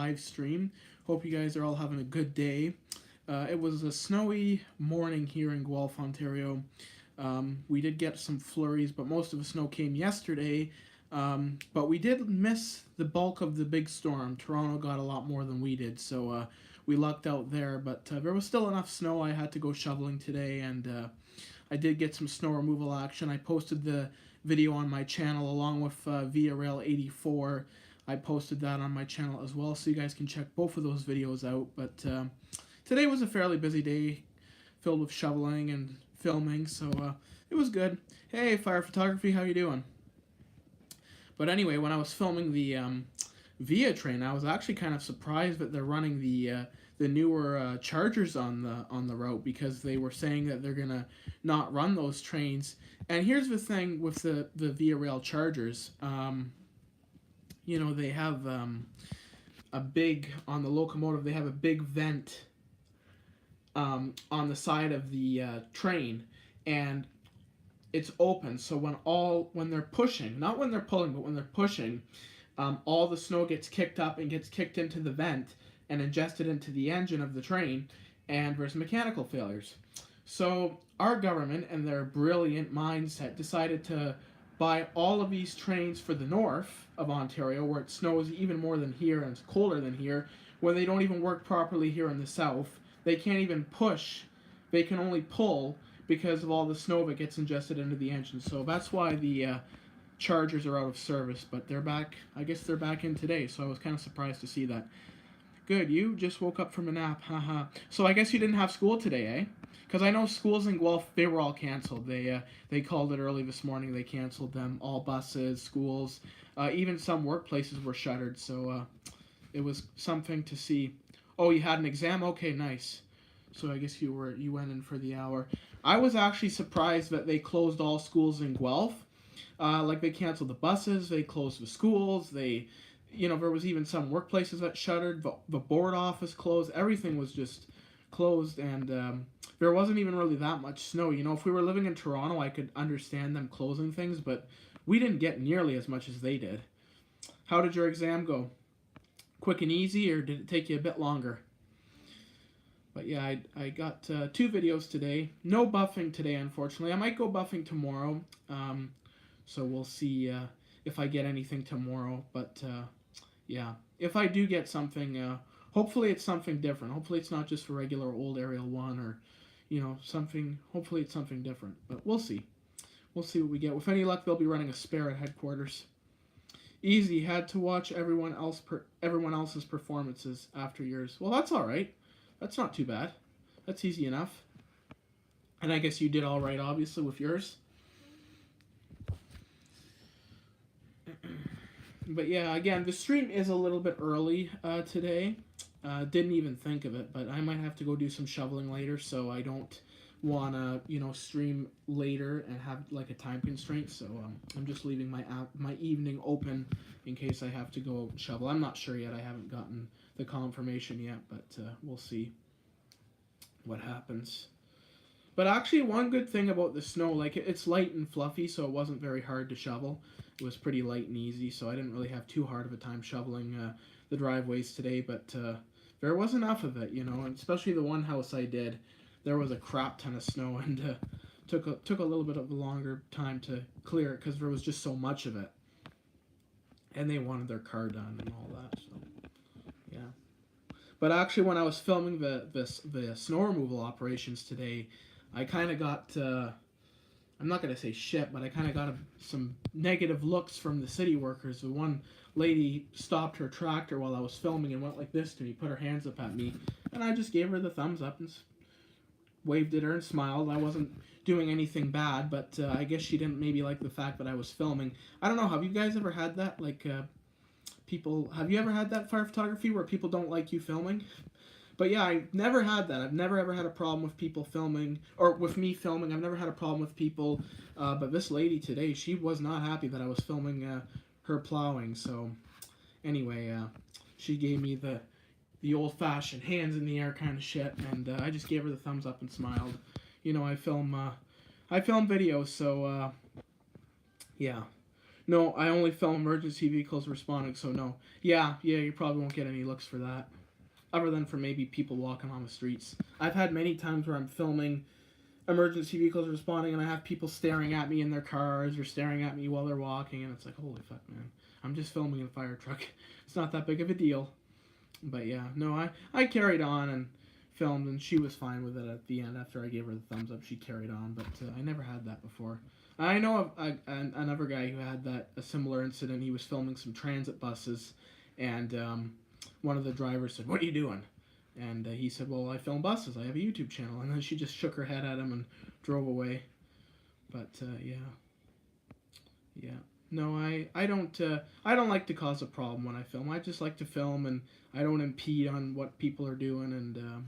live stream. Hope you guys are all having a good day. It was a snowy morning here in Guelph, Ontario. We did get some flurries, but most of the snow came yesterday. But we did miss the bulk of the big storm. Toronto got a lot more than we did, so we lucked out there. But there was still enough snow. I had to go shoveling today, and I did get some snow removal action. I posted the video on my channel along with Via Rail 84. I posted that on my channel as well, so you guys can check both of those videos out. But today was a fairly busy day, filled with shoveling and filming, so it was good. Hey, Fire Photography, how you doing? But anyway, when I was filming the Via train, I was actually kind of surprised that they're running the newer chargers on the route, because they were saying that they're gonna not run those trains. And here's the thing with the Via Rail chargers. You know, they have a big, on the locomotive, they have a big vent on the side of the train, and it's open. So when they're pushing, not when they're pulling, but when they're pushing, all the snow gets kicked up and gets kicked into the vent and ingested into the engine of the train, and there's mechanical failures. So our government, and their brilliant mindset, decided to buy all of these trains for the north of Ontario, where it snows even more than here and it's colder than here, when they don't even work properly here in the south. They can't even push, they can only pull because of all the snow that gets ingested into the engine. So that's why the chargers are out of service, but they're back. I guess they're back in today, so I was kind of surprised to see that. Good, you just woke up from a nap, haha. So I guess you didn't have school today, eh? Because I know schools in Guelph, they were all canceled. They called it early this morning. They canceled them. All buses, schools, even some workplaces were shuttered. So it was something to see. Oh, you had an exam? Okay, nice. So I guess you went in for the hour. I was actually surprised that they closed all schools in Guelph. Like, they canceled the buses, they closed the schools, you know, there was even some workplaces that shuttered, the board office closed, everything was just closed, and there wasn't even really that much snow. You know, if we were living in Toronto, I could understand them closing things, but we didn't get nearly as much as they did. How did your exam go? Quick and easy, or did it take you a bit longer? But yeah, I got 2 videos today. No buffing today, unfortunately. I might go buffing tomorrow, so we'll see if I get anything tomorrow. But yeah, if I do get something, hopefully it's something different. Hopefully it's not just a regular old Aerial 1, or, you know, something. Hopefully it's something different. But we'll see. We'll see what we get. With any luck, they'll be running a spare at headquarters. Easy. Had to watch everyone else's performances after yours. Well, that's all right. That's not too bad. That's easy enough. And I guess you did all right, obviously, with yours. But yeah, again, the stream is a little bit early today. Didn't even think of it, but I might have to go do some shoveling later, so I don't want to, you know, stream later and have like a time constraint. So I'm just leaving my evening open in case I have to go out and shovel. I'm not sure yet. I haven't gotten the confirmation yet, but we'll see what happens. But actually, one good thing about the snow, like, it's light and fluffy, so it wasn't very hard to shovel. It was pretty light and easy, so I didn't really have too hard of a time shoveling the driveways today, but there was enough of it, you know, and especially the one house I did, there was a crap ton of snow, and took a little bit of a longer time to clear it because there was just so much of it. And they wanted their car done and all that, so yeah. But actually, when I was filming the snow removal operations today, I kind of got, I'm not going to say shit, but I kind of got some negative looks from the city workers. The one lady stopped her tractor while I was filming and went like this to me, put her hands up at me, and I just gave her the thumbs up and waved at her and smiled. I wasn't doing anything bad, but I guess she didn't maybe like the fact that I was filming. I don't know, have you guys ever had that? Like, have you ever had that, Fire Photography, where people don't like you filming? But yeah, I've never had that. I've never ever had a problem with people filming, or with me filming. I've never had a problem with people, but this lady today, she was not happy that I was filming her plowing. So anyway, she gave me the old-fashioned hands in the air kind of shit, and I just gave her the thumbs up and smiled. You know, I film videos, so yeah. No, I only film emergency vehicles responding, so no. Yeah, you probably won't get any looks for that. Other than for maybe people walking on the streets. I've had many times where I'm filming emergency vehicles responding and I have people staring at me in their cars or staring at me while they're walking, and it's like, holy fuck, man. I'm just filming a fire truck. It's not that big of a deal. But yeah, no, I carried on and filmed, and she was fine with it at the end. After I gave her the thumbs up, she carried on, but I never had that before. I know of another guy who had a similar incident. He was filming some transit buses, and one of the drivers said, "What are you doing?" And he said, "Well, I film buses. I have a YouTube channel." And then she just shook her head at him and drove away. But yeah. No, I don't like to cause a problem when I film. I just like to film, and I don't impede on what people are doing, and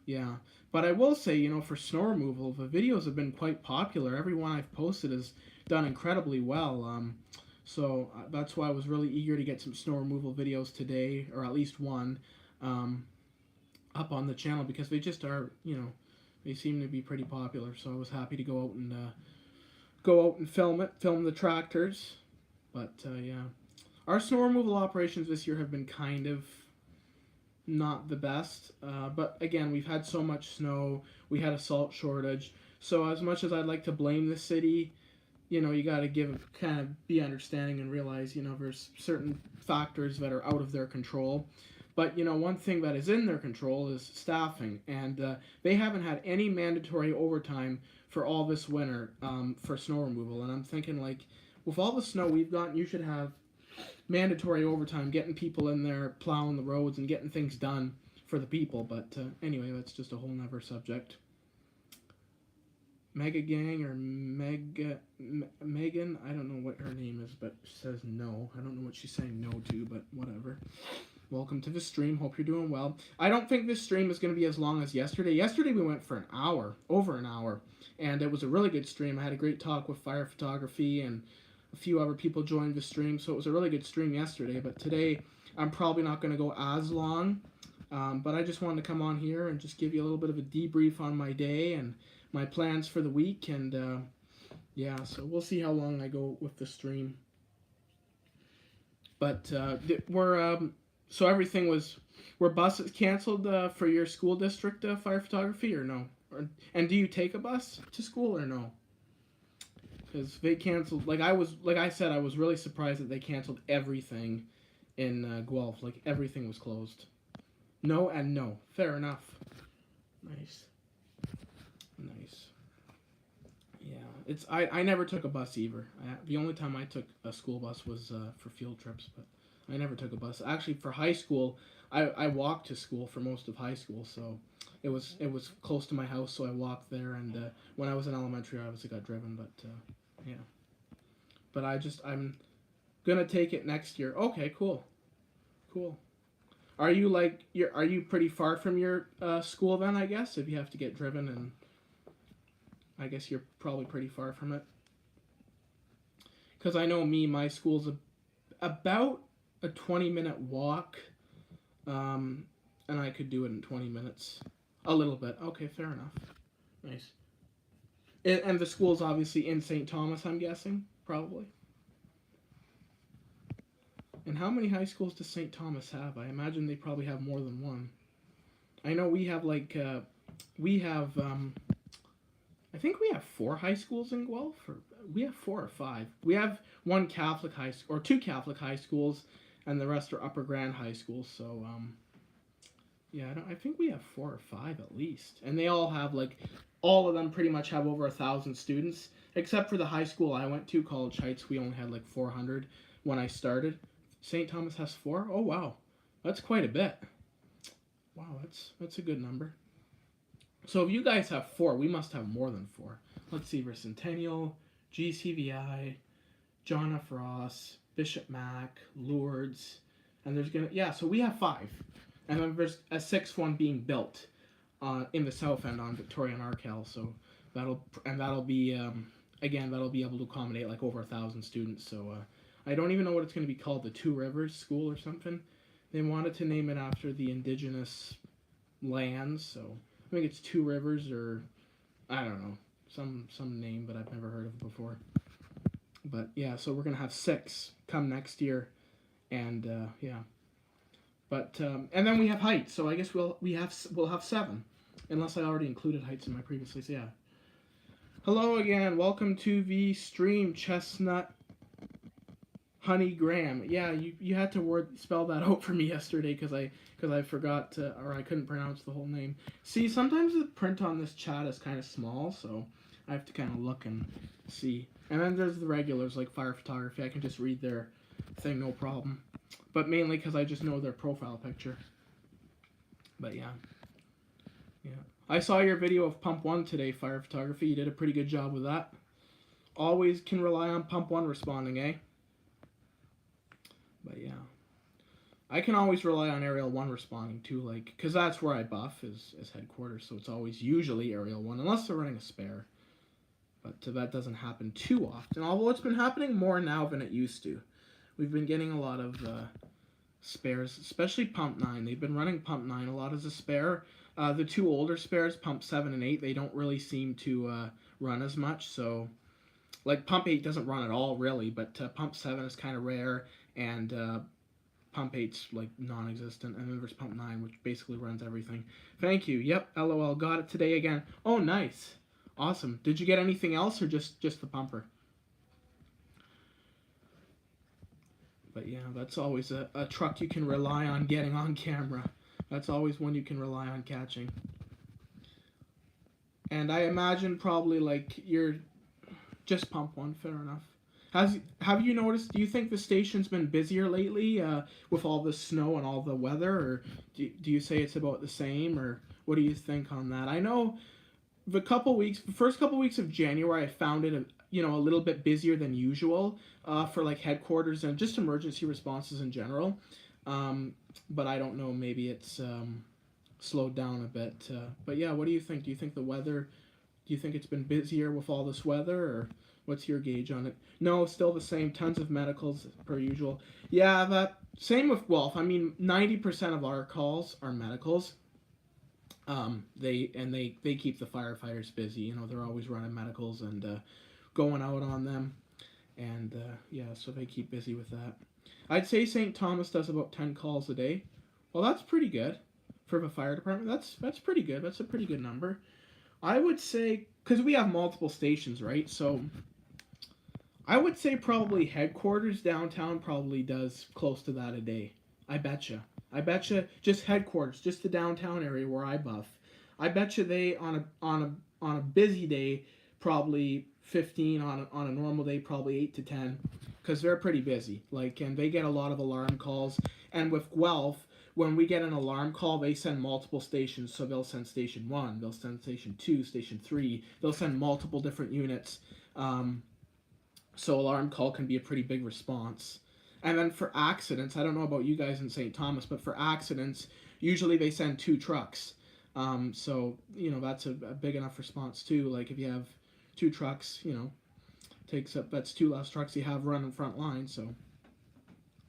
yeah. But I will say, for snow removal, the videos have been quite popular. Every one I've posted has done incredibly well. So that's why I was really eager to get some snow removal videos today, or at least one, up on the channel, because they just are, they seem to be pretty popular. So I was happy to go out and film the tractors. But yeah, our snow removal operations this year have been kind of not the best. But again, we've had so much snow. We had a salt shortage. So as much as I'd like to blame the city, you got to be understanding and realize, there's certain factors that are out of their control. But, one thing that is in their control is staffing. And they haven't had any mandatory overtime for all this winter for snow removal. And I'm thinking, like, with all the snow we've gotten, you should have mandatory overtime, getting people in there, plowing the roads, and getting things done for the people. But anyway, that's just a whole nother subject. Mega Gang or Megan, I don't know what her name is, but she says no. I don't know what she's saying no to, but whatever. Welcome to the stream. Hope you're doing well. I don't think this stream is going to be as long as yesterday. Yesterday we went for an hour, over an hour, and it was a really good stream. I had a great talk with Fire Photography, and a few other people joined the stream, so it was a really good stream yesterday. But today I'm probably not going to go as long, but I just wanted to come on here and just give you a little bit of a debrief on my day and my plans for the week, and yeah, so we'll see how long I go with the stream. But so everything were buses canceled for your school district, Fire Photography, or no? And do you take a bus to school or no? Because they canceled. Like I said, I was really surprised that they canceled everything in Guelph. Like everything was closed. No and no. Fair enough. Nice. Yeah, I never took a bus either. The only time I took a school bus was for field trips, but I never took a bus. Actually, for high school, I walked to school for most of high school, so it was close to my house, so I walked there. And when I was in elementary, I obviously got driven, but yeah. But I'm gonna take it next year. Okay, cool. Are you pretty far from your school then? I guess if you have to get driven, and I guess you're probably pretty far from it. Because I know my school's about a 20-minute walk, and I could do it in 20 minutes. A little bit. Okay, fair enough. Nice. And the school's obviously in St. Thomas, I'm guessing, probably. And how many high schools does St. Thomas have? I imagine they probably have more than one. I know we have I think we have 4 high schools in Guelph. Or we have 4 or 5. We have one Catholic high school, or 2 Catholic high schools, and the rest are Upper Grand high schools. So, yeah, I think we have 4 or 5 at least. And they all have, all of them pretty much have over 1,000 students. Except for the high school I went to, College Heights, we only had 400 when I started. St. Thomas has 4? Oh, wow. That's quite a bit. Wow, that's a good number. So if you guys have 4, we must have more than 4. Let's see, we're Centennial, GCVI, John F. Ross, Bishop Mac, Lourdes, and so we have 5. And then there's a 6th one being built in the south end on Victoria and Arkell, so that'll be able to accommodate over 1,000 students. So I don't even know what it's going to be called, the Two Rivers School or something. They wanted to name it after the indigenous lands, so I think it's Two Rivers, or I don't know, some name that I've never heard of before. But yeah, so we're gonna have 6 come next year, and yeah. But and then we have heights, so I guess we'll have 7, unless I already included heights in my previous list. Yeah. Hello again. Welcome to the stream, Chestnut Honey Graham. Yeah, you had to spell that out for me yesterday because I forgot to, or I couldn't pronounce the whole name. See, sometimes the print on this chat is kind of small, so I have to kind of look and see. And then there's the regulars like Fire Photography. I can just read their thing, no problem. But mainly because I just know their profile picture. But yeah. Yeah. I saw your video of Pump 1 today, Fire Photography. You did a pretty good job with that. Always can rely on Pump 1 responding, eh? But yeah. I can always rely on Aerial 1 responding too, like, because that's where I buff is headquarters, so it's always usually Aerial 1, unless they're running a spare. But that doesn't happen too often, although it's been happening more now than it used to. We've been getting a lot of spares, especially Pump 9. They've been running Pump 9 a lot as a spare. The 2 older spares, Pump 7 and 8, they don't really seem to run as much, so... Like, Pump 8 doesn't run at all, really, but Pump 7 is kind of rare, and Pump 8's, like, non-existent, and then there's Pump 9, which basically runs everything. Thank you. Yep, LOL, got it today again. Oh, nice. Awesome. Did you get anything else, or just the pumper? But yeah, that's always a truck you can rely on getting on camera. That's always one you can rely on catching. And I imagine probably, like, you're just Pump 1, fair enough. Have you noticed, do you think the station's been busier lately with all the snow and all the weather, or do you say it's about the same, or what do you think on that? I know the first couple weeks of January, I found it a little bit busier than usual for like headquarters and just emergency responses in general. But I don't know, maybe it's slowed down a bit. But yeah, what do you think? Do you think it's been busier with all this weather, or what's your gauge on it? No, still the same. Tons of medicals per usual. Yeah, that same with Guelph. I mean, 90% of our calls are medicals. They keep the firefighters busy. You know, they're always running medicals and going out on them, and yeah, so they keep busy with that. I'd say St. Thomas does about 10 calls a day. Well, that's pretty good for the fire department. That's pretty good. That's a pretty good number. I would say, because we have multiple stations, right? So I would say probably headquarters downtown probably does close to that a day. I betcha. Just headquarters, just the downtown area where I buff. I betcha they on a busy day probably 15, on a normal day probably 8 to 10, because they're pretty busy. Like, and they get a lot of alarm calls. And with Guelph, when we get an alarm call, they send multiple stations. So they'll send station 1, they'll send station 2, station 3. They'll send multiple different units. So alarm call can be a pretty big response. And then for accidents, I don't know about you guys in St. Thomas, but for accidents, usually they send 2 trucks. So, that's a big enough response too. Like if you have 2 trucks, that's 2 less trucks you have running front line. So,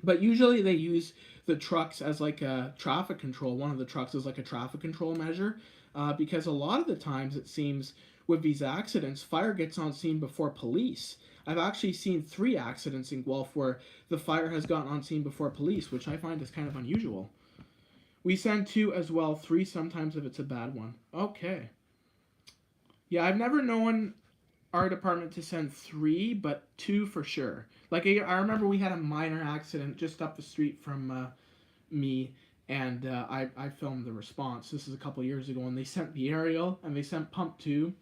but usually they use the trucks as like a traffic control. One of the trucks is like a traffic control measure, because a lot of the times it seems with these accidents, fire gets on scene before police. I've actually seen 3 accidents in Guelph where the fire has gotten on scene before police, which I find is kind of unusual. We send 2 as well, 3 sometimes if it's a bad one. Okay. Yeah, I've never known our department to send 3, but 2 for sure. Like, I remember we had a minor accident just up the street from me, and I filmed the response. This is a couple years ago, and they sent the aerial, and they sent Pump 2,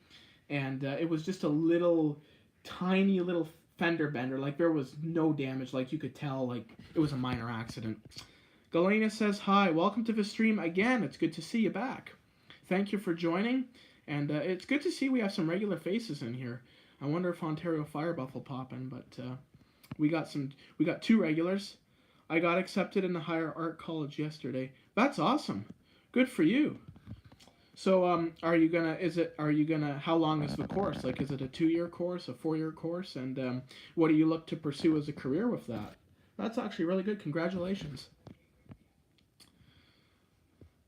and it was just a tiny little fender bender. Like, there was no damage. Like, you could tell, like, it was a minor accident. Galena says, hi, welcome to the stream again. It's good to see you back. Thank you for joining. And it's good to see we have some regular faces in here. I wonder if Ontario Fire Buff will pop in, but we got 2 regulars. I got accepted in the Higher Art College yesterday. That's awesome. Good for you. So how long is the course? Like, is it a 2-year course, a 4-year course? And what do you look to pursue as a career with that? That's actually really good. Congratulations.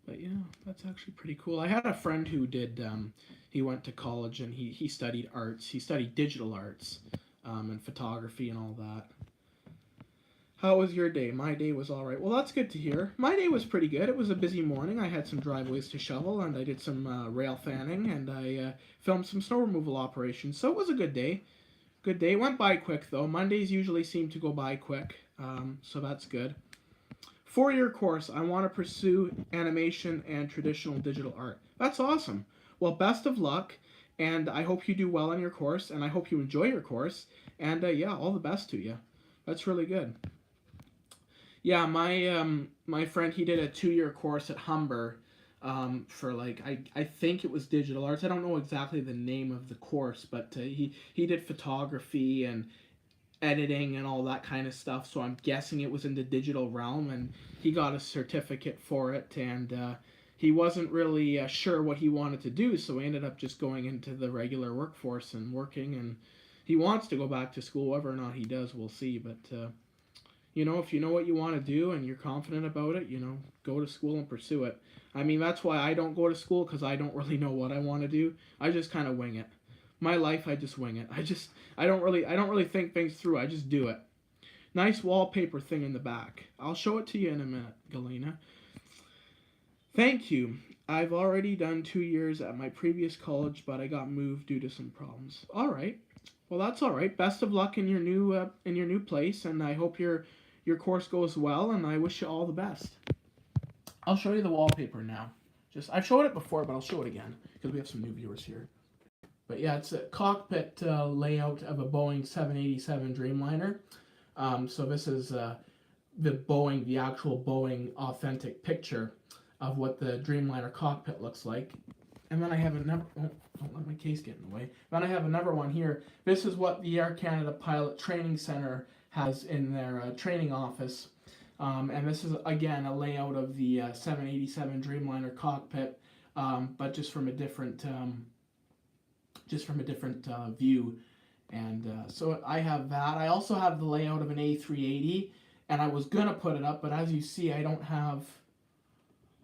But yeah, that's actually pretty cool. I had a friend who did, he went to college and he studied arts. He studied digital arts. and photography and all that. How was your day? My day was all right. Well, that's good to hear. My day was pretty good. It was a busy morning. I had some driveways to shovel, and I did some rail fanning, and I filmed some snow removal operations. So it was a good day. Good day. It went by quick, though. Mondays usually seem to go by quick, so that's good. 4-year course. I want to pursue animation and traditional digital art. That's awesome. Well, best of luck, and I hope you do well in your course, and I hope you enjoy your course, and yeah, all the best to you. That's really good. Yeah, my friend, he did a 2-year course at Humber for like I think it was digital arts. I don't know exactly the name of the course, but he did photography and editing and all that kind of stuff. So I'm guessing it was in the digital realm, and he got a certificate for it. And he wasn't really sure what he wanted to do, so he ended up just going into the regular workforce and working. And he wants to go back to school. Whether or not he does, we'll see. But you know, if you know what you want to do and you're confident about it, you know, go to school and pursue it. I mean, that's why I don't go to school, because I don't really know what I want to do. I just kind of wing it. My life, I just wing it. I don't really think things through. I just do it. Nice wallpaper thing in the back. I'll show it to you in a minute, Galena. Thank you. I've already done 2 years at my previous college, but I got moved due to some problems. All right. Well, that's all right. Best of luck in your new place, and I hope your course goes well, and I wish you all the best. I'll show you the wallpaper now. I've showed it before, but I'll show it again because we have some new viewers here. But yeah, it's a cockpit layout of a Boeing 787 Dreamliner. So this is the actual Boeing authentic picture of what the Dreamliner cockpit looks like. And then I have another. Oh, don't let my case get in the way. Then I have another one here. This is what the Air Canada Pilot Training Center has in their training office. And this is again a layout of the 787 Dreamliner cockpit, but just from a different view. And so I have that. I also have the layout of an A380, and I was gonna put it up, but as you see, I don't have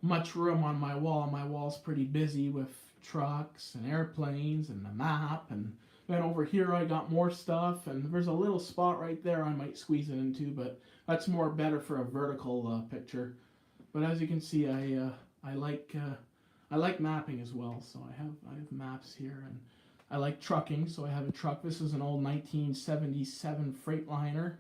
much room on my wall. My wall's pretty busy with trucks and airplanes and the map, and then over here I got more stuff, and there's a little spot right there I might squeeze it into, but that's more better for a vertical picture. But as you can see, I like mapping as well, so I have maps here, and I like trucking, so I have a truck. This is an old 1977 Freightliner.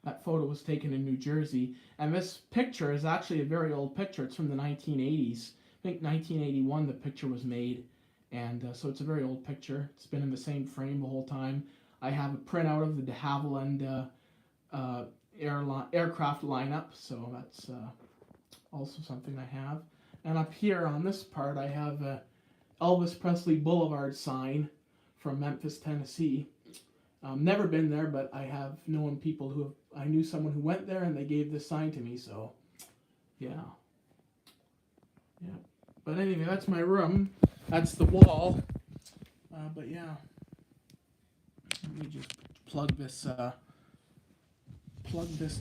That photo was taken in New Jersey, and this picture is actually a very old picture. It's from the 1980s. I think 1981 the picture was made, and so it's a very old picture. It's been in the same frame the whole time. I have a printout of the de Havilland aircraft lineup, so that's also something I have. And up here on this part, I have a Elvis Presley Boulevard sign from Memphis, Tennessee. Never been there, but I have known people who I knew someone who went there, and they gave this sign to me. So, yeah. But anyway, that's my room. That's the wall. But yeah, let me just plug this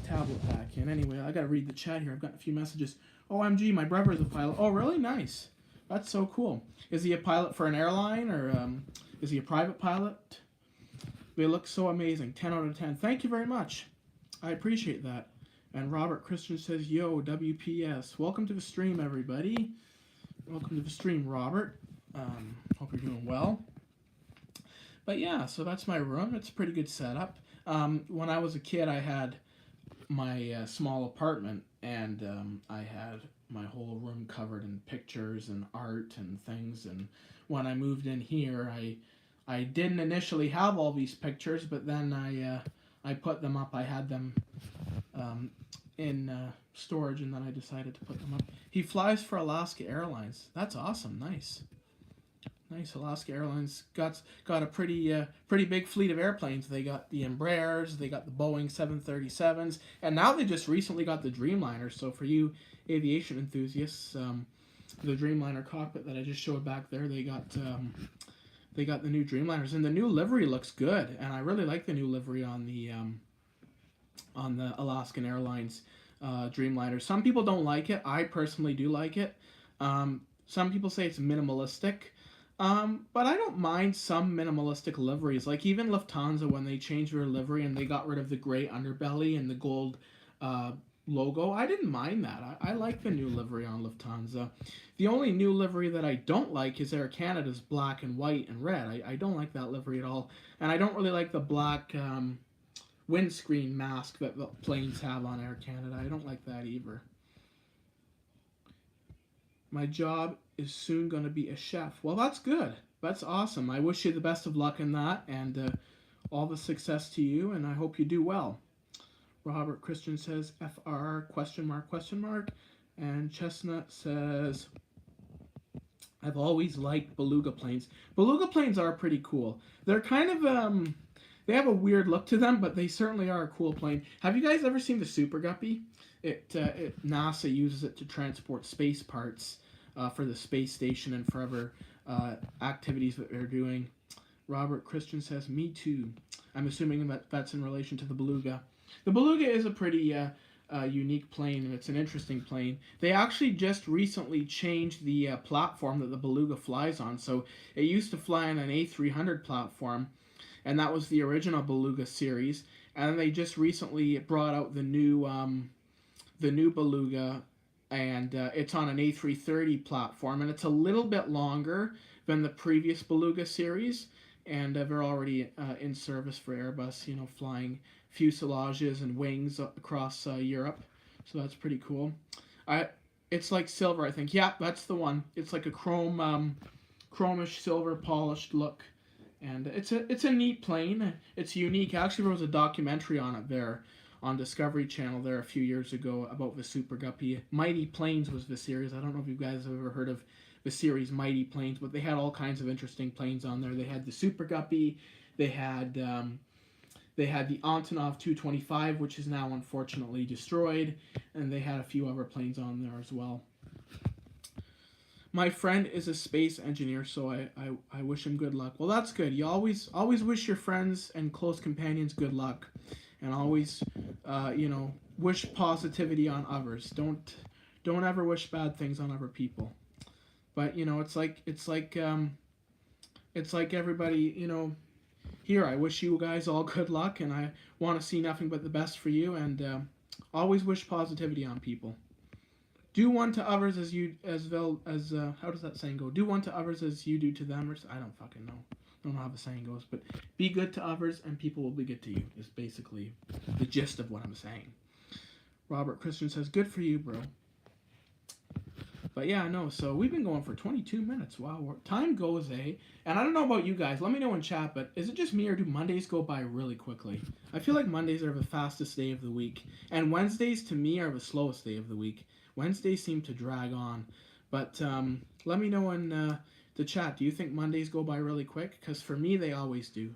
tablet back in. Anyway, I gotta read the chat here. I've got a few messages. OMG, my brother is a pilot. Oh, really? Nice. That's so cool. Is he a pilot for an airline, or is he a private pilot? They look so amazing. 10 out of 10. Thank you very much. I appreciate that. And Robert Christian says, yo, WPS. Welcome to the stream, everybody. Welcome to the stream, Robert. Hope you're doing well. But yeah, so that's my room. It's a pretty good setup. When I was a kid, I had my small apartment, and I had my whole room covered in pictures and art and things. And when I moved in here, I didn't initially have all these pictures, but then I put them up. I had them in storage, and then I decided to put them up. He flies for Alaska Airlines. That's awesome. Nice. Alaska Airlines got a pretty big fleet of airplanes. They got the Embraers, they got the Boeing 737s, and now they just recently got the Dreamliner. So for you aviation enthusiasts, the Dreamliner cockpit that I just showed back there, they got the new Dreamliners, and the new livery looks good, and I really like the new livery on the Alaskan Airlines Dreamliner. Some people don't like it. I personally do like it. Some people say it's minimalistic. But I don't mind some minimalistic liveries. Like even Lufthansa, when they changed their livery and they got rid of the gray underbelly and the gold uh, logo, I didn't mind that. I like the new livery on Lufthansa. The only new livery that I don't like is Air Canada's black and white and red. I don't like that livery at all. And I don't really like the black windscreen mask that the planes have on Air Canada. I don't like that either. My job is soon going to be a chef. Well, that's good. That's awesome. I wish you the best of luck in that, and all the success to you, and I hope you do well. Robert Christian says FR question mark question mark, and Chestnut says I've always liked beluga planes. Beluga planes are pretty cool. They're kind of they have a weird look to them, but they certainly are a cool plane. Have you guys ever seen the Super Guppy? NASA uses it to transport space parts for the space station and for other activities that they're doing. Robert Christian says, "Me too." I'm assuming that's in relation to the Beluga. The Beluga is a pretty unique plane, and it's an interesting plane. They actually just recently changed the platform that the Beluga flies on. So it used to fly on an A300 platform, and that was the original Beluga series. And they just recently brought out the new Beluga, and it's on an A330 platform, and it's a little bit longer than the previous Beluga series, and they're already in service for Airbus, flying fuselages and wings across Europe, so that's pretty cool. It's like silver, I think. Yeah, that's the one. It's like a chromish silver polished look, and it's a neat plane. It's unique. Actually, there was a documentary on it there on Discovery Channel there a few years ago about the Super Guppy. Mighty Planes was the series. I don't know if you guys have ever heard of the series Mighty Planes, but they had all kinds of interesting planes on there. They had the Super Guppy. They had the Antonov 225, which is now unfortunately destroyed, and they had a few other planes on there as well. My friend is a space engineer, so I wish him good luck. Well, that's good. You always wish your friends and close companions good luck, and always wish positivity on others. Don't ever wish bad things on other people. But it's like everybody, here, I wish you guys all good luck, and I want to see nothing but the best for you, and always wish positivity on people. Do unto others as well as how does that saying go? Do unto others as you do to them, or I don't fucking know. I don't know how the saying goes, but be good to others and people will be good to you is basically the gist of what I'm saying. Robert Christian says, "Good for you, bro." But yeah, no, so we've been going for 22 minutes. Wow, time goes, eh? And I don't know about you guys. Let me know in chat, but is it just me or do Mondays go by really quickly? I feel like Mondays are the fastest day of the week. And Wednesdays, to me, are the slowest day of the week. Wednesdays seem to drag on. But let me know in the chat. Do you think Mondays go by really quick? Because for me, they always do.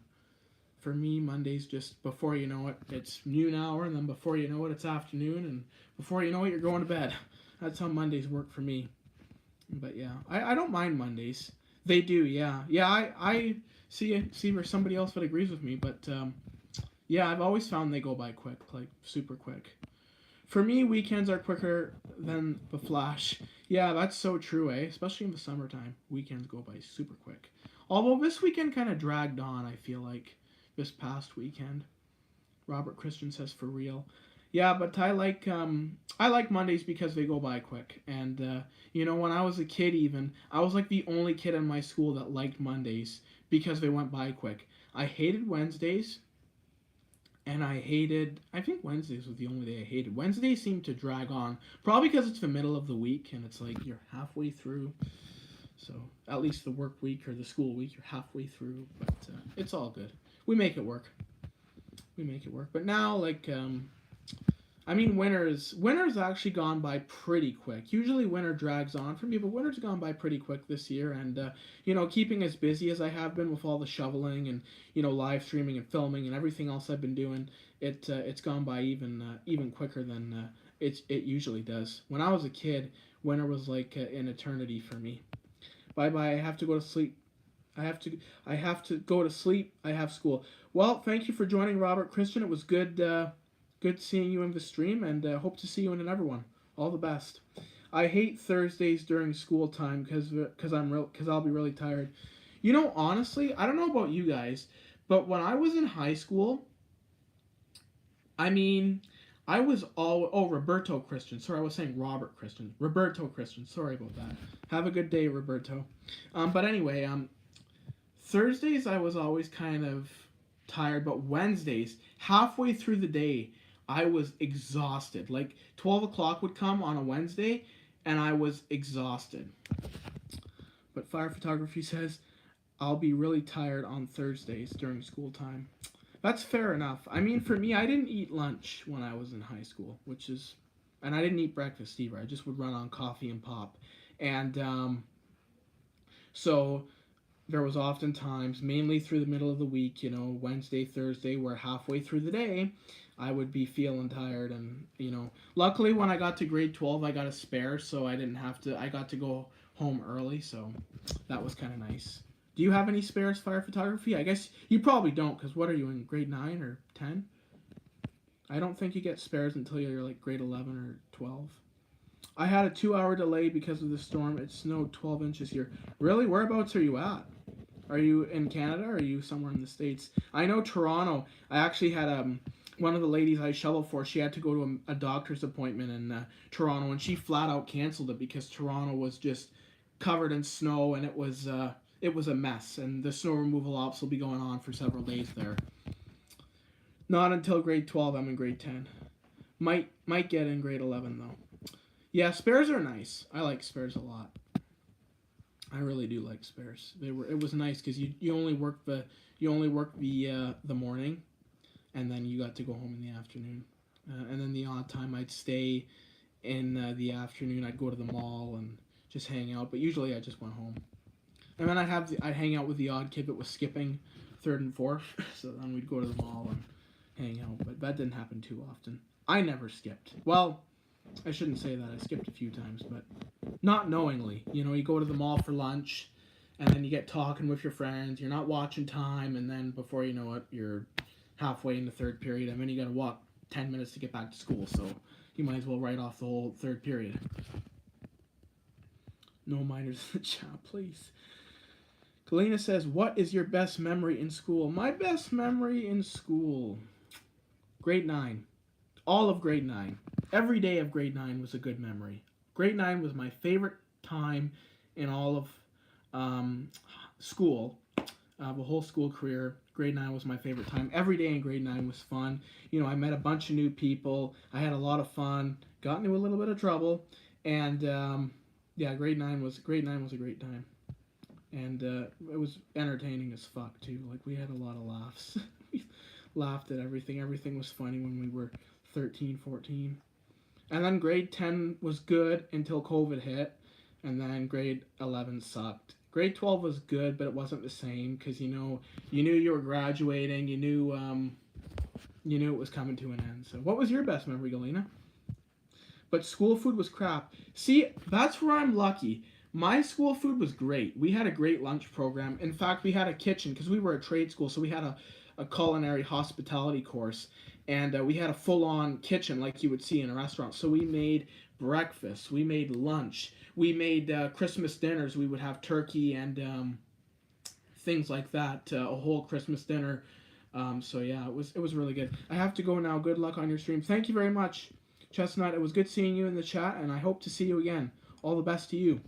For me, Mondays just, before you know it, it's noon hour, and then before you know it, it's afternoon, and before you know it, you're going to bed. That's how Mondays work for me. But yeah, I don't mind Mondays. They do, yeah. Yeah, I see where somebody else that agrees with me, but yeah, I've always found they go by quick, like super quick. For me, weekends are quicker than the Flash. Yeah, that's so true, eh? Especially in the summertime. Weekends go by super quick. Although this weekend kind of dragged on, I feel like, this past weekend. Robert Christian says, "For real." Yeah, but I like Mondays because they go by quick. And when I was a kid, even I was like the only kid in my school that liked Mondays because they went by quick. I hated Wednesdays, and I think Wednesdays was the only day I hated. Wednesdays seemed to drag on, probably because it's the middle of the week and it's like you're halfway through. So at least the work week or the school week, you're halfway through. But it's all good. We make it work. But now, like, winter's actually gone by pretty quick. Usually winter drags on for me, but winter's gone by pretty quick this year. And, keeping as busy as I have been with all the shoveling and, live streaming and filming and everything else I've been doing, it's gone by even quicker than it usually does. When I was a kid, winter was like an eternity for me. Bye-bye, I have to go to sleep. I have to go to sleep. I have school. Well, thank you for joining, Robert Christian. It was good seeing you in the stream, and hope to see you in another one. All the best. I hate Thursdays during school time because I'll be really tired. You know, honestly, I don't know about you guys, but when I was in high school, I mean, I was all Roberto Christian. Sorry, I was saying Robert Christian. Roberto Christian. Sorry about that. Have a good day, Roberto. But anyway, Thursdays I was always kind of tired, but Wednesdays, halfway through the day, I was exhausted. Like 12 o'clock would come on a Wednesday, and I was exhausted. But Fire Photography says I'll be really tired on Thursdays during school time. That's fair enough. I mean, for me, I didn't eat lunch when I was in high school, and I didn't eat breakfast either. I just would run on coffee and pop. And so there was often times, mainly through the middle of the week, Wednesday, Thursday, where halfway through the day, I would be feeling tired. And, luckily when I got to grade 12, I got a spare, so I got to go home early, so that was kind of nice. Do you have any spares, Fire Photography? I guess you probably don't, because what are you in, grade 9 or 10? I don't think you get spares until you're like grade 11 or 12. I had a 2-hour delay because of the storm. It snowed 12 inches here. Really? Whereabouts are you at? Are you in Canada or are you somewhere in the States? I know Toronto. I actually had one of the ladies I shoveled for, she had to go to a doctor's appointment in Toronto, and she flat out canceled it because Toronto was just covered in snow, and it was a mess, and the snow removal ops will be going on for several days there. Not until grade 12. I'm in grade 10. Might get in grade 11 though. Yeah, spares are nice. I like spares a lot. I really do like spares. It was nice because you only work the morning, and then you got to go home in the afternoon. And then the odd time I'd stay in the afternoon. I'd go to the mall and just hang out. But usually I just went home. And then I'd hang out with the odd kid that was skipping 3rd and 4th. So then we'd go to the mall and hang out. But that didn't happen too often. I never skipped. Well, I shouldn't say that. I skipped a few times, but not knowingly. You go to the mall for lunch, and then you get talking with your friends. You're not watching time, and then before you know it, you're halfway in the 3rd period, and then you got to walk 10 minutes to get back to school. So you might as well write off the whole 3rd period. No minors in the chat, please. Galena says, what is your best memory in school? My best memory in school, grade 9. All of grade 9. Every day of grade 9 was a good memory. Grade 9 was my favorite time in all of school, the whole school career. Grade 9 was my favorite time. Every day in grade 9 was fun. I met a bunch of new people. I had a lot of fun. Got into a little bit of trouble. And, yeah, grade 9 was a great time. And it was entertaining as fuck, too. Like, we had a lot of laughs. We laughed at everything. Everything was funny when we were 13, 14. And then grade 10 was good until COVID hit. And then grade 11 sucked. Grade 12 was good, but it wasn't the same because, you knew you were graduating. You knew it was coming to an end. So what was your best memory, Galena? But school food was crap. See, that's where I'm lucky. My school food was great. We had a great lunch program. In fact, we had a kitchen because we were a trade school, so we had a culinary hospitality course. And we had a full-on kitchen like you would see in a restaurant. So we made breakfast. We made lunch. We made Christmas dinners. We would have turkey and things like that. A whole Christmas dinner. So yeah, it was really good. I have to go now. Good luck on your stream. Thank you very much, Chestnut. It was good seeing you in the chat, and I hope to see you again. All the best to you.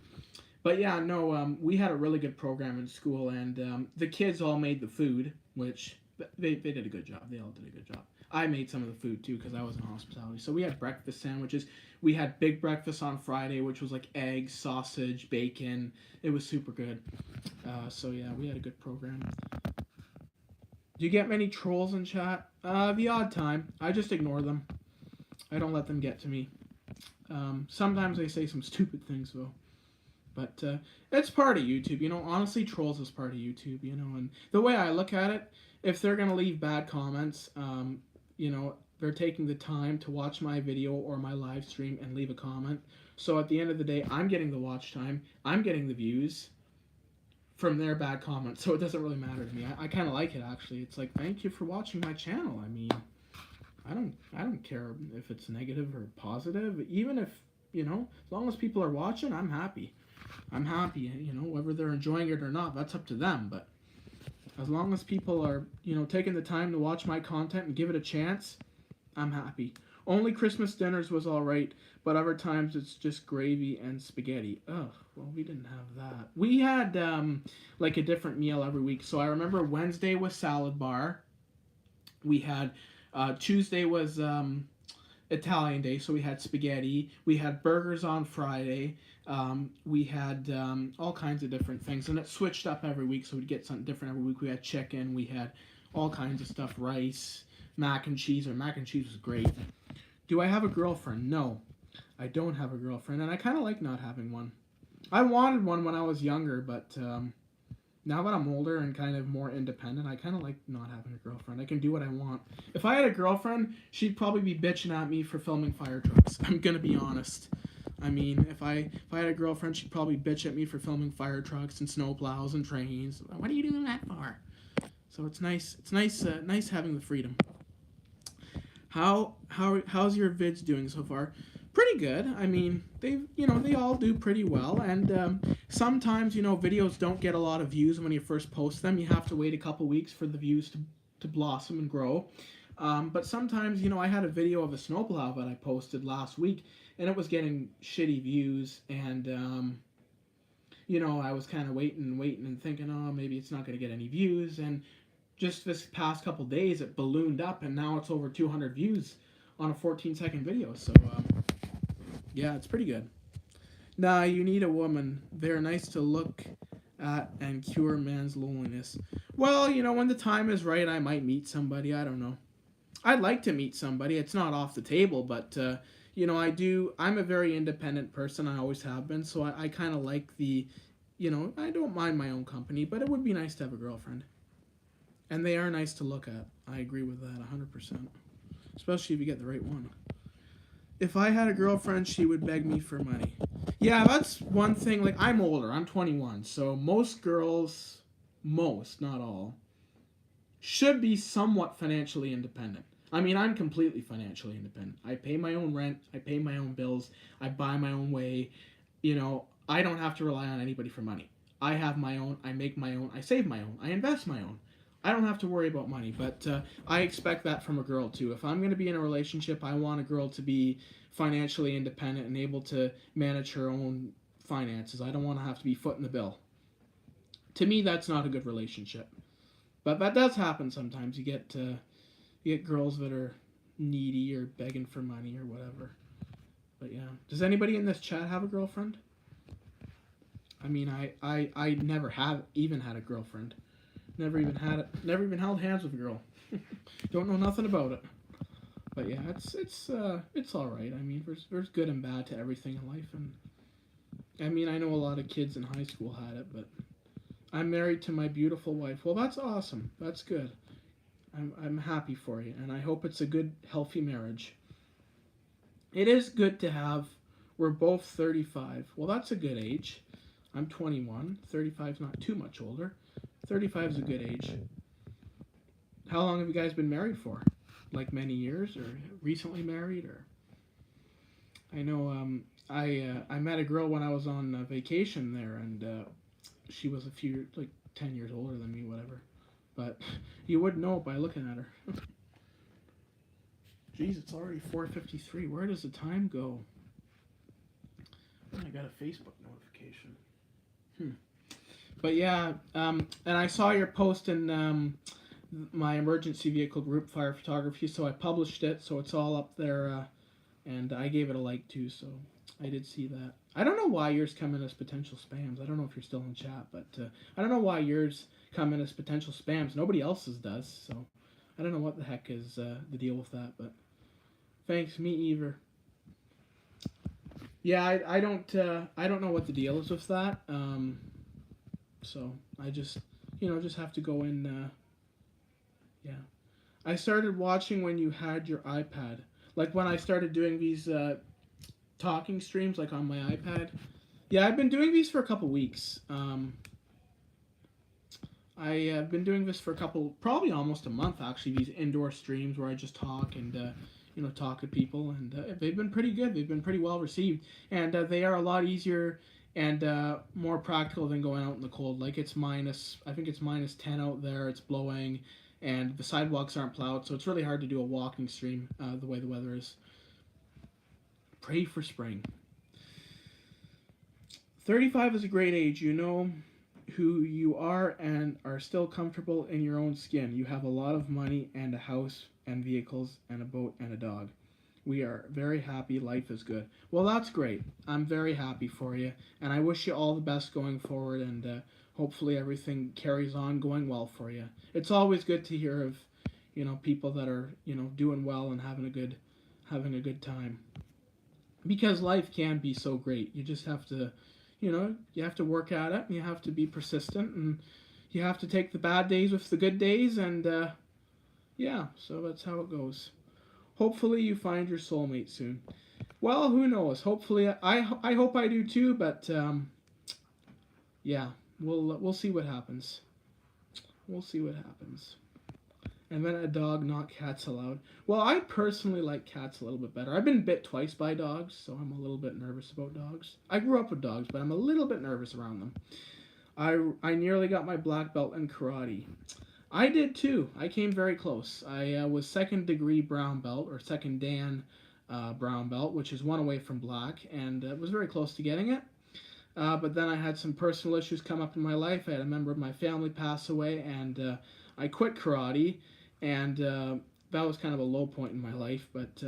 But yeah, no, we had a really good program in school, and the kids all made the food, which they did a good job. They all did a good job. I made some of the food too because I was in hospitality. So we had breakfast sandwiches. We had big breakfast on Friday, which was like eggs, sausage, bacon. It was super good. So yeah, we had a good program. Do you get many trolls in chat? The odd time. I just ignore them. I don't let them get to me. Sometimes they say some stupid things though. But it's part of YouTube, honestly, trolls is part of YouTube, and the way I look at it, if they're going to leave bad comments, they're taking the time to watch my video or my live stream and leave a comment. So at the end of the day, I'm getting the watch time, I'm getting the views from their bad comments, so it doesn't really matter to me. I kind of like it, actually. It's like, thank you for watching my channel. I mean, I don't care if it's negative or positive, even if as long as people are watching, I'm happy. I'm happy. Whether they're enjoying it or not, that's up to them. But as long as people are, taking the time to watch my content and give it a chance, I'm happy. Only Christmas dinners was all right, but other times it's just gravy and spaghetti. Oh, well, we didn't have that. We had like a different meal every week. So I remember Wednesday was salad bar. We had Tuesday was Italian day, so we had spaghetti. We had burgers on Friday. We had all kinds of different things, and it switched up every week, so we'd get something different every week. We had chicken. We had all kinds of stuff, rice, mac and cheese. Or mac and cheese was great. Do I have a girlfriend? No, I don't have a girlfriend, and I kind of like not having one. I wanted one when I was younger, but now that I'm older and kind of more independent, I kind of like not having a girlfriend. I can do what I want. If I had a girlfriend, she'd probably be bitching at me for filming fire trucks. I'm gonna be honest. I mean, if I had a girlfriend, she'd probably bitch at me for filming fire trucks and snow plows and trains. What are you doing that for? So it's nice. It's nice having the freedom. How's your vids doing so far? Pretty good. I mean, they all do pretty well, and sometimes videos don't get a lot of views when you first post them. You have to wait a couple weeks for the views to blossom and grow. But sometimes I had a video of a snowplow that I posted last week, and it was getting shitty views, and I was kind of waiting and thinking, oh, maybe it's not going to get any views, and just this past couple days it ballooned up, and now it's over 200 views on a 14-second video. So yeah, it's pretty good. Nah, you need a woman. They're nice to look at and cure man's loneliness. Well, when the time is right, I might meet somebody. I don't know. I'd like to meet somebody. It's not off the table, but I'm a very independent person. I always have been, so I kind of like the, I don't mind my own company, but it would be nice to have a girlfriend. And they are nice to look at. I agree with that 100%. Especially if you get the right one. If I had a girlfriend, she would beg me for money. Yeah, that's one thing. Like, I'm older. I'm 21. So most girls, not all, should be somewhat financially independent. I mean, I'm completely financially independent. I pay my own rent. I pay my own bills. I buy my own way. I don't have to rely on anybody for money. I have my own. I make my own. I save my own. I invest my own. I don't have to worry about money, but I expect that from a girl too. If I'm going to be in a relationship, I want a girl to be financially independent and able to manage her own finances. I don't want to have to be footing the bill. To me, that's not a good relationship. But that does happen sometimes. You get girls that are needy or begging for money or whatever. But yeah, does anybody in this chat have a girlfriend? I mean, I never have even had a girlfriend. Never even held hands with a girl. Don't know nothing about it. But yeah, it's all right. I mean, there's good and bad to everything in life, and I mean, I know a lot of kids in high school had it, but I'm married to my beautiful wife. Well, that's awesome. That's good. I'm happy for you, and I hope it's a good, healthy marriage. It is good to have. We're both 35. Well, that's a good age. I'm 21. 35 is not too much older. 35 is a good age. How long have you guys been married for? Like many years, or recently married, or? I know I met a girl when I was on vacation there, and she was 10 years older than me, whatever. But you wouldn't know it by looking at her. Jeez, it's already 4:53. Where does the time go? I got a Facebook notification. But yeah, and I saw your post in my emergency vehicle group, Fire Photography, so I published it, so it's all up there, and I gave it a like too, so I did see that. I don't know why yours come in as potential spams. I don't know if you're still in chat, but I don't know why yours come in as potential spams. Nobody else's does, so I don't know what the heck is the deal with that, but thanks, me either. Yeah, I don't know what the deal is with that. So I just just have to go in. Yeah, I started watching when you had your iPad. Like when I started doing these talking streams, like on my iPad. Yeah, I've been doing these for a couple weeks. I have been doing this for probably almost a month actually. These indoor streams where I just talk and talk to people, and they've been pretty good. They've been pretty well received, and they are a lot easier and more practical than going out in the cold. Like I think it's -10 out there. It's blowing, and the sidewalks aren't plowed, so it's really hard to do a walking stream the way the weather is. Pray for spring. 35 is a great age. You know who you are and are still comfortable in your own skin. You have a lot of money and a house and vehicles and a boat and a dog. We are very happy. Life is good. Well, that's great. I'm very happy for you, and I wish you all the best going forward, and hopefully everything carries on going well for you. It's always good to hear of, people that are, doing well and having a good time. Because life can be so great. You just have to, you have to work at it, and you have to be persistent, and you have to take the bad days with the good days, and yeah, so that's how it goes. Hopefully you find your soulmate soon. Well, who knows? Hopefully, I hope I do too, but yeah, we'll see what happens. We'll see what happens. And then a dog, not cats allowed. Well, I personally like cats a little bit better. I've been bit twice by dogs, so I'm a little bit nervous about dogs. I grew up with dogs, but I'm a little bit nervous around them. I nearly got my black belt in karate. I did too. I came very close. I was second degree brown belt, or second Dan brown belt, which is one away from black, and was very close to getting it. But then I had some personal issues come up in my life. I had a member of my family pass away, and I quit karate, and that was kind of a low point in my life. But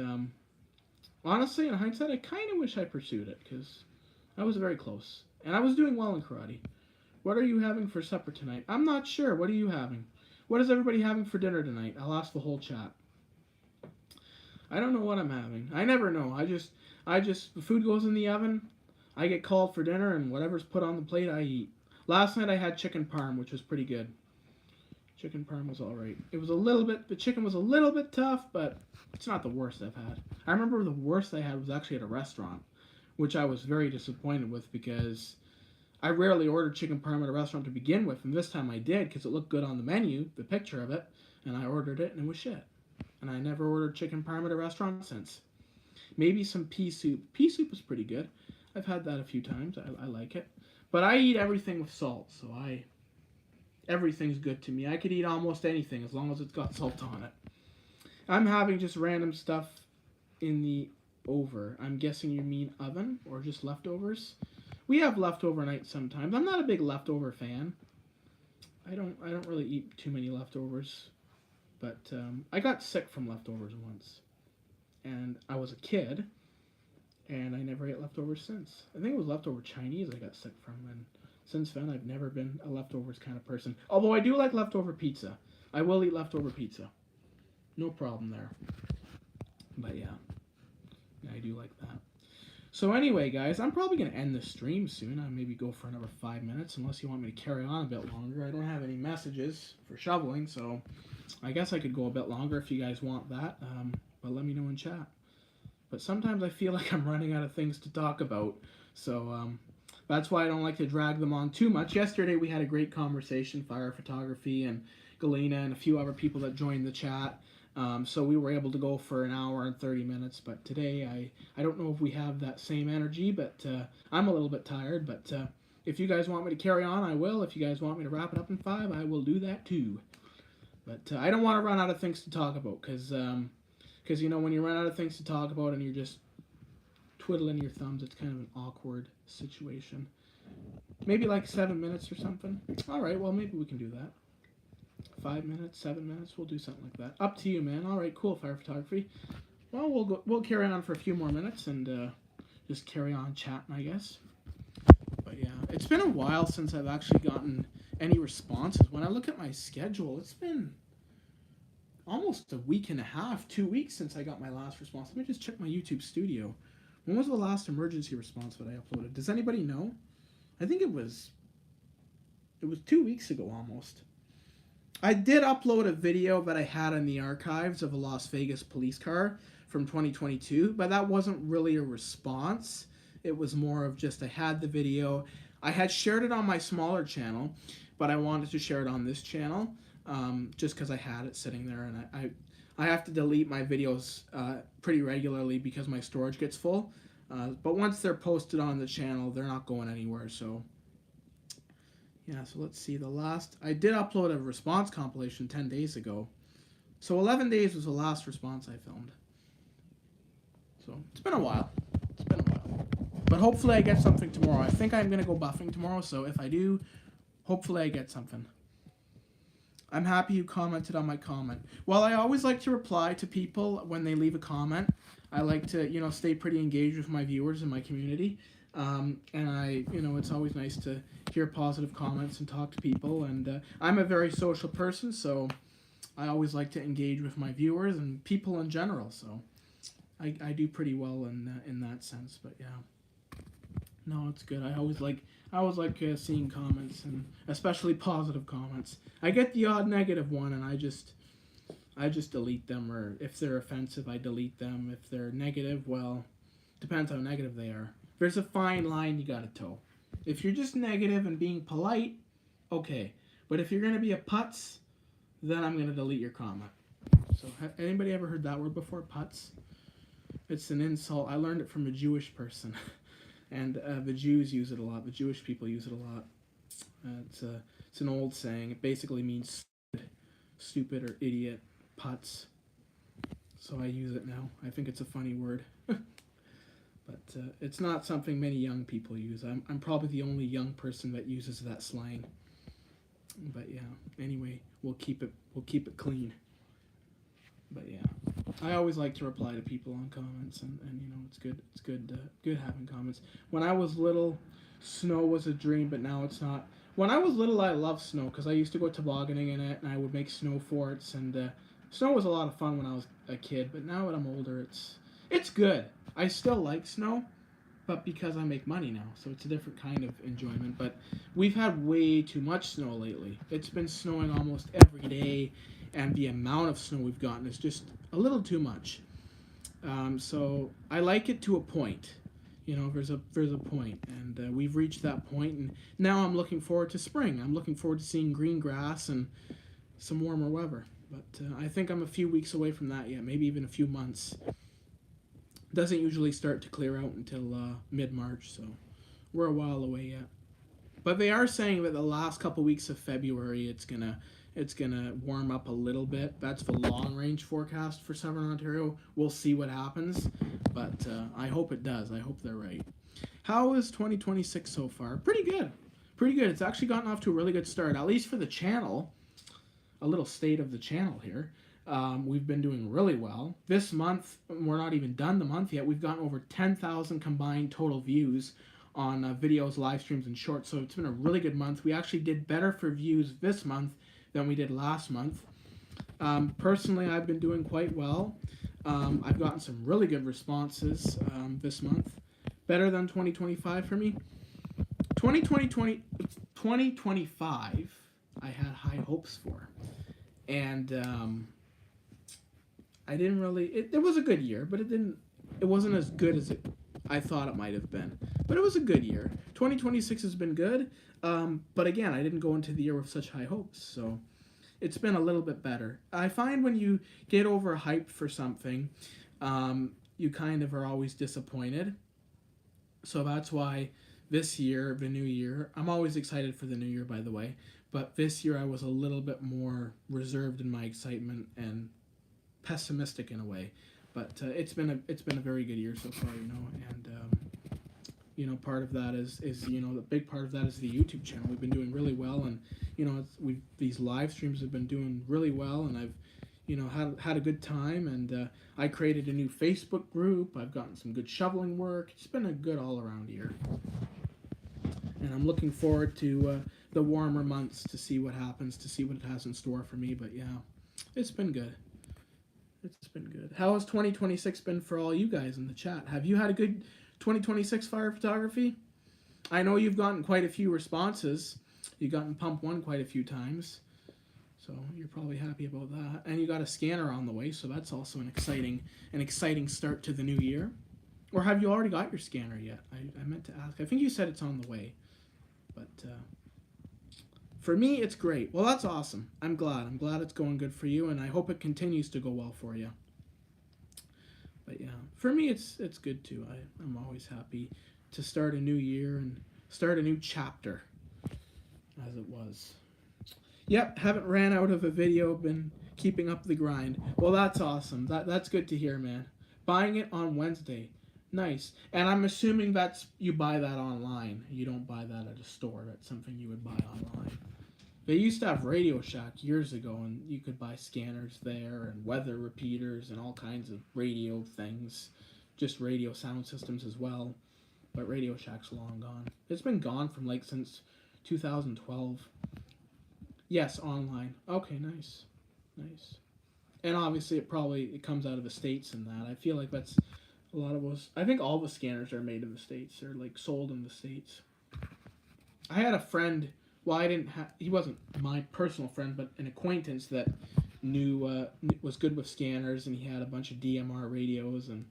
honestly, in hindsight, I kind of wish I pursued it, because I was very close. And I was doing well in karate. What are you having for supper tonight? I'm not sure. What are you having? What is everybody having for dinner tonight? I'll ask the whole chat. I don't know what I'm having. I never know. The food goes in the oven, I get called for dinner, and whatever's put on the plate, I eat. Last night I had chicken parm, which was pretty good. Chicken parm was alright. The chicken was a little bit tough, but it's not the worst I've had. I remember the worst I had was actually at a restaurant, which I was very disappointed with, because I rarely ordered chicken parm at a restaurant to begin with, and this time I did because it looked good on the menu, the picture of it, and I ordered it, and it was shit. And I never ordered chicken parm at a restaurant since. Maybe some pea soup. Pea soup is pretty good. I've had that a few times. I like it. But I eat everything with salt, so everything's good to me. I could eat almost anything as long as it's got salt on it. I'm having just random stuff in the over. I'm guessing you mean oven or just leftovers? We have leftover nights sometimes. I'm not a big leftover fan. I don't really eat too many leftovers, but I got sick from leftovers once, and I was a kid, and I never ate leftovers since. I think it was leftover Chinese I got sick from, and since then I've never been a leftovers kind of person. Although I do like leftover pizza. I will eat leftover pizza. No problem there. But yeah, I do like that. So anyway, guys, I'm probably going to end the stream soon. I'll maybe go for another 5 minutes, unless you want me to carry on a bit longer. I don't have any messages for shoveling, so I guess I could go a bit longer if you guys want that. But let me know in chat. But sometimes I feel like I'm running out of things to talk about, so that's why I don't like to drag them on too much. Yesterday we had a great conversation, fire photography, and Galena and a few other people that joined the chat. So we were able to go for an hour and 30 minutes, but today I don't know if we have that same energy, but I'm a little bit tired, but if you guys want me to carry on, I will. If you guys want me to wrap it up in 5, I will do that too. But I don't want to run out of things to talk about, because when you run out of things to talk about and you're just twiddling your thumbs, it's kind of an awkward situation. Maybe like 7 minutes or something. All right, well, maybe we can do that. 5 minutes, 7 minutes, we'll do something like that. Up to you, man. All right, cool, fire photography. Well, we'll carry on for a few more minutes and just carry on chatting, I guess. But yeah, it's been a while since I've actually gotten any responses. When I look at my schedule, it's been almost a week and a half, 2 weeks since I got my last response. Let me just check my YouTube studio. When was the last emergency response that I uploaded? Does anybody know? I think it was 2 weeks ago almost. I did upload a video that I had in the archives of a Las Vegas police car from 2022, but that wasn't really a response. It was more of just I had the video. I had shared it on my smaller channel, but I wanted to share it on this channel just because I had it sitting there, and I have to delete my videos pretty regularly because my storage gets full. But once they're posted on the channel, they're not going anywhere. So yeah, so let's see. I did upload a response compilation 10 days ago. So 11 days was the last response I filmed. So it's been a while. It's been a while. But hopefully I get something tomorrow. I think I'm going to go buffing tomorrow, so if I do, hopefully I get something. I'm happy you commented on my comment. Well, I always like to reply to people when they leave a comment. I like to, stay pretty engaged with my viewers and my community. And it's always nice to hear positive comments and talk to people. And I'm a very social person, so I always like to engage with my viewers and people in general. So I do pretty well in that sense. But yeah, no, it's good. I always like seeing comments, and especially positive comments. I get the odd negative one, and I just delete them, or if they're offensive, I delete them. If they're negative, well, depends how negative they are. There's a fine line you gotta toe. If you're just negative and being polite, okay. But if you're gonna be a putz, then I'm gonna delete your comment. So, anybody ever heard that word before? Putz? It's an insult. I learned it from a Jewish person, and the Jews use it a lot. The Jewish people use it a lot. It's an old saying. It basically means stupid or idiot, putz. So I use it now. I think it's a funny word. But it's not something many young people use. I'm probably the only young person that uses that slang. But yeah, anyway, we'll keep it clean. But yeah, I always like to reply to people on comments, and it's good having comments. When I was little, snow was a dream, but now it's not. When I was little, I loved snow because I used to go tobogganing in it, and I would make snow forts, and snow was a lot of fun when I was a kid. But now that I'm older, it's good. I still like snow, but because I make money now, so it's a different kind of enjoyment. But we've had way too much snow lately. It's been snowing almost every day, and the amount of snow we've gotten is just a little too much. So I like it to a point. There's a point, and we've reached that point, and now I'm looking forward to spring. I'm looking forward to seeing green grass and some warmer weather. But I think I'm a few weeks away from that yet, maybe even a few months. Doesn't usually start to clear out until mid-March, so we're a while away yet. But they are saying that the last couple weeks of February it's gonna warm up a little bit. That's the long-range forecast for Southern Ontario. We'll see what happens, but I hope it does. I hope they're right. How is 2026 so far? Pretty good. Pretty good. It's actually gotten off to a really good start, at least for the channel. A little state of the channel here. We've been doing really well. This month, we're not even done the month yet. We've gotten over 10,000 combined total views on videos, live streams, and shorts. So it's been a really good month. We actually did better for views this month than we did last month. Personally, I've been doing quite well. I've gotten some really good responses this month. Better than 2025 for me. 2025, I had high hopes for. And I didn't really. It was a good year, but it wasn't as good as I thought it might have been. But it was a good year. 2026 has been good. But again, I didn't go into the year with such high hopes, so it's been a little bit better. I find when you get overhyped for something, you kind of are always disappointed. So that's why this year, the new year, I'm always excited for the new year, by the way. But this year I was a little bit more reserved in my excitement and pessimistic in a way. But it's been a very good year so far, and part of that is the big part of that is the YouTube channel. We've been doing really well, and these live streams have been doing really well, and I've had a good time, and I created a new Facebook group. I've gotten some good shoveling work. It's been a good all-around year, and I'm looking forward to the warmer months to see what happens, to see what it has in store for me. But yeah, it's been good. It's been good. How has 2026 been for all you guys in the chat? Have you had a good 2026 fire photography? I know you've gotten quite a few responses. You've gotten Pump 1 quite a few times. So you're probably happy about that. And you got a scanner on the way, so that's also an exciting start to the new year. Or have you already got your scanner yet? I meant to ask. I think you said it's on the way. But For me, it's great. Well, that's awesome. I'm glad. I'm glad it's going good for you, and I hope it continues to go well for you. But yeah, for me, it's good too. I'm always happy to start a new year and start a new chapter, as it was. Yep, haven't ran out of a video. Been keeping up the grind. Well, that's awesome. That's good to hear, man. Buying it on Wednesday. Nice. And I'm assuming that's you buy that online. You don't buy that at a store. That's something you would buy online. They used to have Radio Shack years ago, and you could buy scanners there and weather repeaters and all kinds of radio things. Just radio sound systems as well. But Radio Shack's long gone. It's been gone from like since 2012. Yes, online. Okay, nice. Nice. And obviously it comes out of the States and that. I feel like that's a lot of us. I think all the scanners are made in the States. They're like sold in the States. I had a friend, well, he wasn't my personal friend, but an acquaintance that was good with scanners, and he had a bunch of DMR radios, and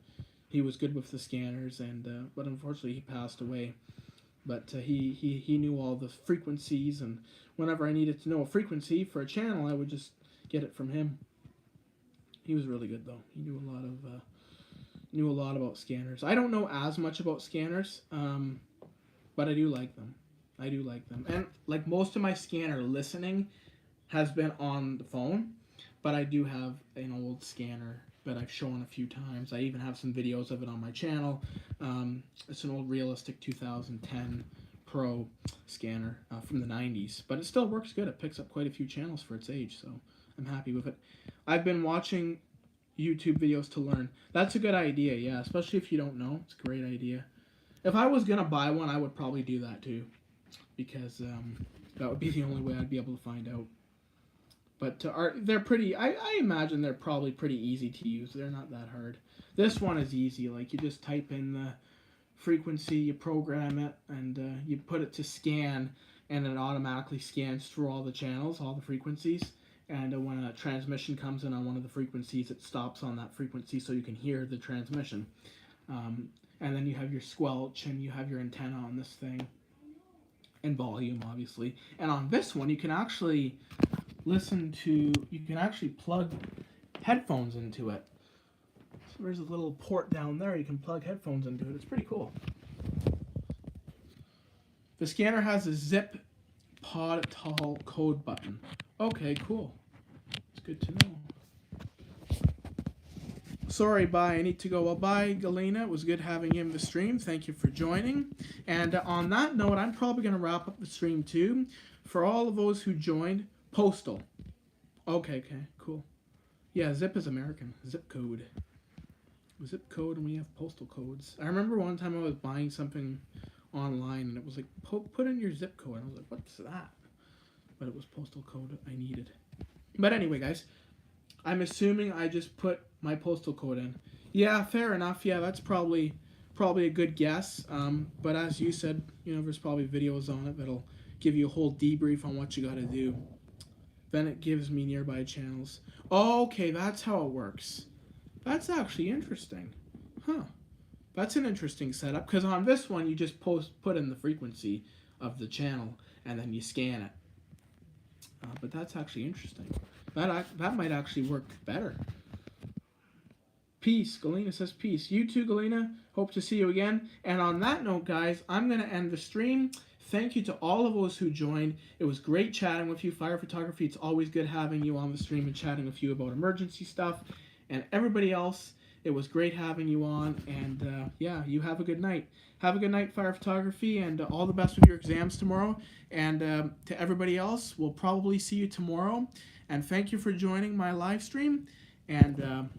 he was good with the scanners, and but unfortunately he passed away. But he knew all the frequencies, and whenever I needed to know a frequency for a channel, I would just get it from him. He was really good though. He knew a lot about scanners. I don't know as much about scanners, but I do like them. I do like them. And like most of my scanner listening has been on the phone, but I do have an old scanner that I've shown a few times. I even have some videos of it on my channel. It's an old Realistic 2010 Pro scanner from the 90s, but it still works good. It picks up quite a few channels for its age, so I'm happy with it. I've been watching YouTube videos to learn. That's a good idea, yeah, especially if you don't know. It's a great idea. If I was going to buy one, I would probably do that too, because that would be the only way I'd be able to find out. But they're pretty, I imagine they're probably pretty easy to use. They're not that hard. This one is easy. Like, you just type in the frequency, you program it, and you put it to scan, and it automatically scans through all the channels, all the frequencies. And when a transmission comes in on one of the frequencies, it stops on that frequency so you can hear the transmission. And then you have your squelch, and you have your antenna on this thing, and volume, obviously. And on this one, you can actually plug headphones into it. So there's a little port down there. You can plug headphones into it. It's pretty cool. The scanner has a zip pod tall code button. Okay, cool. It's good to know. Sorry, bye. I need to go. Well, bye, Galena. It was good having you in the stream. Thank you for joining. And on that note, I'm probably going to wrap up the stream too. For all of those who joined, postal. Okay, cool. Yeah, zip is American. Zip code. Zip code, and we have postal codes. I remember one time I was buying something online, and it was like, put in your zip code. I was like, what's that? But it was postal code I needed. But anyway, guys, I'm assuming I just put my postal code in. Yeah, fair enough. Yeah, that's probably a good guess. But as you said, there's probably videos on it that'll give you a whole debrief on what you got to do. Then it gives me nearby channels. Oh, okay, that's how it works. That's actually interesting. Huh. That's an interesting setup, because on this one, you just put in the frequency of the channel, and then you scan it. But that's actually interesting. That might actually work better. Peace. Galena says peace. You too, Galena. Hope to see you again. And on that note, guys, I'm going to end the stream. Thank you to all of those who joined. It was great chatting with you. Fire Photography, it's always good having you on the stream and chatting with you about emergency stuff. And everybody else, it was great having you on. And yeah, you have a good night. Have a good night, Fire Photography, and all the best with your exams tomorrow. And to everybody else, we'll probably see you tomorrow. And thank you for joining my live stream. And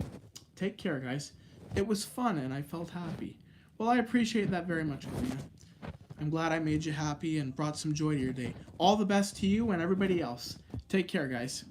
take care, guys. It was fun, and I felt happy. Well, I appreciate that very much, Galena. I'm glad I made you happy and brought some joy to your day. All the best to you and everybody else. Take care, guys.